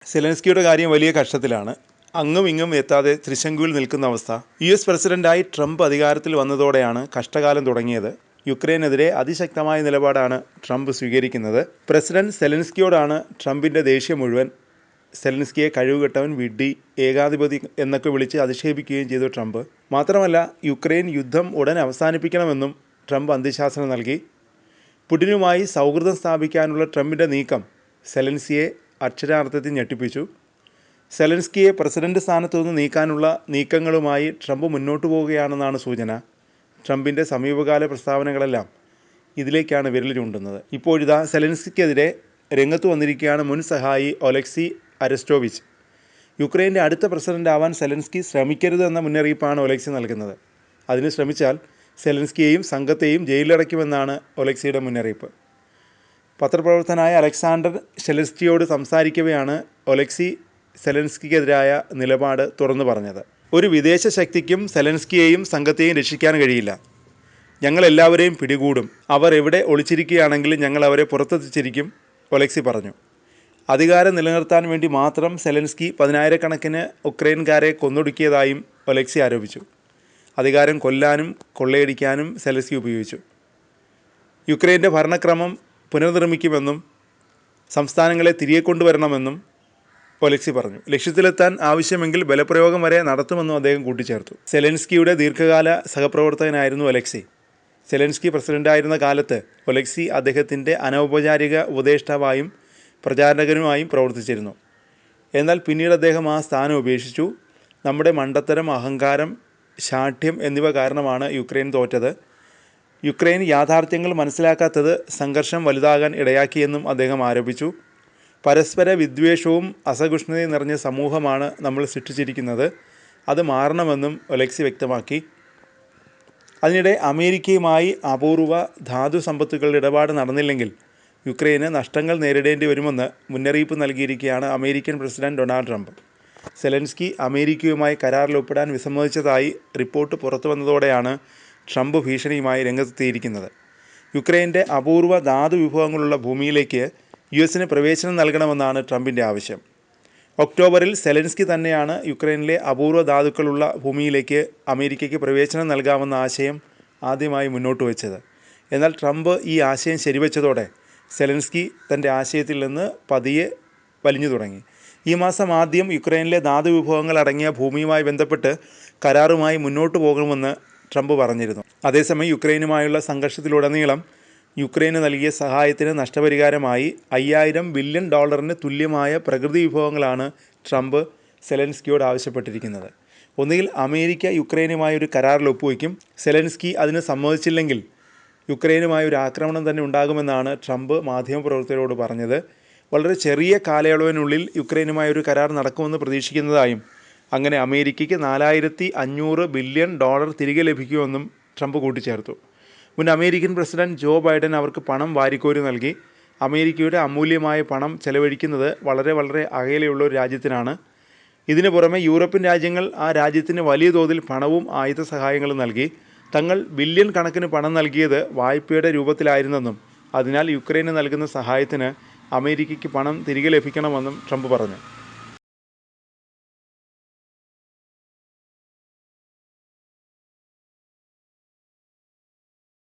സെലൻസ്കിയുടെ കാര്യം വലിയ കഷ്ടത്തിലാണ്. അങ്ങും ഇങ്ങും എത്താതെ ത്രിശങ്കുവിൽ നിൽക്കുന്ന അവസ്ഥ. US പ്രസിഡന്റായി ട്രംപ് അധികാരത്തിൽ വന്നതോടെയാണ് കഷ്ടകാലം തുടങ്ങിയത്. യുക്രൈനെതിരെ അതിശക്തമായ നിലപാടാണ് ട്രംപ് സ്വീകരിക്കുന്നത്. പ്രസിഡന്റ് സെലൻസ്കിയോടാണ് ട്രംപിൻ്റെ ദേഷ്യം മുഴുവൻ. സെലൻസ്കിയെ കഴിവുകെട്ടവൻ, വിഡ്ഢി, ഏകാധിപതി എന്നൊക്കെ വിളിച്ച് അധിക്ഷേപിക്കുകയും ചെയ്തു ട്രംപ്. മാത്രമല്ല, യുക്രൈൻ യുദ്ധം ഉടൻ അവസാനിപ്പിക്കണമെന്നും ട്രംപ് അന്ത്യശാസനം നൽകി. പുടിനുമായി സൗഹൃദം സ്ഥാപിക്കാനുള്ള ട്രംപിൻ്റെ നീക്കം സെലൻസ്കിയെ അക്ഷരാർത്ഥത്തിൽ ഞെട്ടിപ്പിച്ചു. സെലൻസ്കിയെ പ്രസിഡന്റ് സ്ഥാനത്തുനിന്ന് നീക്കാനുള്ള നീക്കങ്ങളുമായി ട്രംപ് മുന്നോട്ടു പോവുകയാണെന്നാണ് സൂചന. ട്രംപിൻ്റെ സമീപകാല പ്രസ്താവനകളെല്ലാം ഇതിലേക്കാണ് വിരൽ ചൂണ്ടുന്നത്. ഇപ്പോഴിതാ സെലൻസ്കിക്കെതിരെ രംഗത്ത് വന്നിരിക്കുകയാണ് മുൻ സഹായി ഒലെക്സി അരസ്റ്റോവിച്ച്. യുക്രൈൻ്റെ അടുത്ത പ്രസിഡന്റ് ആവാൻ സെലൻസ്കി ശ്രമിക്കരുത് എന്ന മുന്നറിയിപ്പാണ് ഒലെക്സി നൽകുന്നത്. അതിന് ശ്രമിച്ചാൽ സെലൻസ്കിയെയും സംഘത്തെയും ജയിലിലടയ്ക്കുമെന്നാണ് ഒലെക്സിയുടെ മുന്നറിയിപ്പ്. പത്രപ്രവർത്തകനായ അലക്സാണ്ടർ ഷെലസ്റ്റിയോട് സംസാരിക്കവെയാണ് ഒലെക്സി സെലൻസ്കിക്കെതിരായ നിലപാട് തുറന്നു പറഞ്ഞത്. ഒരു വിദേശ ശക്തിക്കും സെലൻസ്കിയെയും സംഘത്തെയും രക്ഷിക്കാൻ കഴിയില്ല. ഞങ്ങളെല്ലാവരെയും പിടികൂടും. അവർ എവിടെ ഒളിച്ചിരിക്കുകയാണെങ്കിലും ഞങ്ങൾ അവരെ പുറത്തെത്തിച്ചിരിക്കും, ഒലെക്സി പറഞ്ഞു. അധികാരം നിലനിർത്താൻ വേണ്ടി മാത്രം സെലൻസ്കി 10,000-കണക്കിന് ഉക്രൈൻകാരെ കൊന്നൊടുക്കിയതായും ഒലെക്സി ആരോപിച്ചു. അധികാരം കൊല്ലാനും കൊള്ളയടിക്കാനും സെലൻസ്കി ഉപയോഗിച്ചു. യുക്രൈൻ്റെ ഭരണക്രമം പുനർനിർമ്മിക്കുമെന്നും സംസ്ഥാനങ്ങളെ തിരികെ കൊണ്ടുവരണമെന്നും ഒലെക്സി പറഞ്ഞു. ലക്ഷ്യത്തിലെത്താൻ ആവശ്യമെങ്കിൽ ബലപ്രയോഗം വരെ നടത്തുമെന്നും അദ്ദേഹം കൂട്ടിച്ചേർത്തു. സെലൻസ്കിയുടെ ദീർഘകാല സഹപ്രവർത്തകനായിരുന്നു ഒലെക്സി. സെലൻസ്കി പ്രസിഡന്റായിരുന്ന കാലത്ത് ഒലെക്സി അദ്ദേഹത്തിൻ്റെ അനൗപചാരിക ഉപദേഷ്ടാവായും പ്രചാരകനുമായും പ്രവർത്തിച്ചിരുന്നു. എന്നാൽ പിന്നീട് അദ്ദേഹം ആ സ്ഥാനം ഉപേക്ഷിച്ചു. നമ്മുടെ മണ്ടത്തരം, അഹങ്കാരം, ശാഠ്യം എന്നിവ കാരണമാണ് യുക്രൈൻ തോറ്റത്. യുക്രൈൻ യാഥാർത്ഥ്യങ്ങൾ മനസ്സിലാക്കാത്തത് സംഘർഷം വലുതാകാൻ ഇടയാക്കിയെന്നും അദ്ദേഹം ആരോപിച്ചു. പരസ്പര വിദ്വേഷവും അസഹിഷ്ണുതയും നിറഞ്ഞ സമൂഹമാണ് നമ്മൾ സൃഷ്ടിച്ചിരിക്കുന്നത്. അത് മാറണമെന്നും ഒലെക്സി വ്യക്തമാക്കി. അതിനിടെ അമേരിക്കയുമായി അപൂർവ ധാതു സമ്പത്തുകളുടെ ഇടപാട് നടന്നില്ലെങ്കിൽ യുക്രൈന് നഷ്ടങ്ങൾ നേരിടേണ്ടി വരുമെന്ന് മുന്നറിയിപ്പ് നൽകിയിരിക്കുകയാണ് American president Donald Trump. Zelensky അമേരിക്കയുമായി കരാറിൽ ഒപ്പിടാൻ വിസമ്മതിച്ചതായി റിപ്പോർട്ട് പുറത്തു വന്നതോടെയാണ് ട്രംപ് ഭീഷണിയുമായി രംഗത്തെത്തിയിരിക്കുന്നത്. യുക്രൈൻ്റെ അപൂർവ ധാതു വിഭവങ്ങളുള്ള ഭൂമിയിലേക്ക് US പ്രവേശനം നൽകണമെന്നാണ് ട്രംപിൻ്റെ ആവശ്യം. ഒക്ടോബറിൽ സെലൻസ്കി തന്നെയാണ് യുക്രൈനിലെ അപൂർവ ധാതുക്കളുള്ള ഭൂമിയിലേക്ക് അമേരിക്കയ്ക്ക് പ്രവേശനം നൽകാമെന്ന ആശയം ആദ്യമായി മുന്നോട്ട് വച്ചത്. എന്നാൽ ട്രംപ് ഈ ആശയം ശരിവെച്ചതോടെ സെലൻസ്കി തൻ്റെ ആശയത്തിൽ നിന്ന് പതിയെ വലിഞ്ഞു തുടങ്ങി. ഈ മാസം ആദ്യം യുക്രൈനിലെ ധാതു വിഭവങ്ങൾ അടങ്ങിയ ഭൂമിയുമായി ബന്ധപ്പെട്ട് കരാറുമായി മുന്നോട്ട് പോകണമെന്ന് ട്രംപ് പറഞ്ഞിരുന്നു. അതേസമയം യുക്രൈനുമായുള്ള സംഘർഷത്തിലുടനീളം യുക്രൈന് നൽകിയ സഹായത്തിന് നഷ്ടപരിഹാരമായി $5,000 ബില്യൺ തുല്യമായ പ്രകൃതി വിഭവങ്ങളാണ് ട്രംപ് സെലൻസ്കിയോട് ആവശ്യപ്പെട്ടിരിക്കുന്നത്. ഒന്നുകിൽ അമേരിക്ക യുക്രൈനുമായി ഒരു കരാറിൽ ഒപ്പുവയ്ക്കും. സെലൻസ്കി അതിന് സമ്മതിച്ചില്ലെങ്കിൽ യുക്രൈനുമായി ഒരു ആക്രമണം തന്നെ ഉണ്ടാകുമെന്നാണ് ട്രംപ് മാധ്യമപ്രവർത്തകരോട് പറഞ്ഞത്. വളരെ ചെറിയ കാലയളവിനുള്ളിൽ യുക്രൈനുമായി ഒരു കരാർ നടക്കുമെന്ന് പ്രതീക്ഷിക്കുന്നതായും അങ്ങനെ അമേരിക്കയ്ക്ക് $4,500 ബില്യൺ തിരികെ ലഭിക്കുമെന്നും ട്രംപ് കൂട്ടിച്ചേർത്തു. മുൻ അമേരിക്കൻ പ്രസിഡന്റ് ജോ ബൈഡൻ അവർക്ക് പണം വാരിക്കോരി നൽകി. അമേരിക്കയുടെ അമൂല്യമായ പണം ചെലവഴിക്കുന്നത് വളരെ അകലെയുള്ള ഒരു രാജ്യത്തിനാണ്. ഇതിനു പുറമെ യൂറോപ്യൻ രാജ്യങ്ങൾ ആ രാജ്യത്തിന് വലിയ തോതിൽ പണവും ആയുധ സഹായങ്ങളും നൽകി. തങ്ങൾ ബില്യൺ കണക്കിന് പണം നൽകിയത് വായ്പയുടെ രൂപത്തിലായിരുന്നെന്നും അതിനാൽ യുക്രൈന് നൽകുന്ന സഹായത്തിന് അമേരിക്കയ്ക്ക് പണം തിരികെ ലഭിക്കണമെന്നും ട്രംപ് പറഞ്ഞു.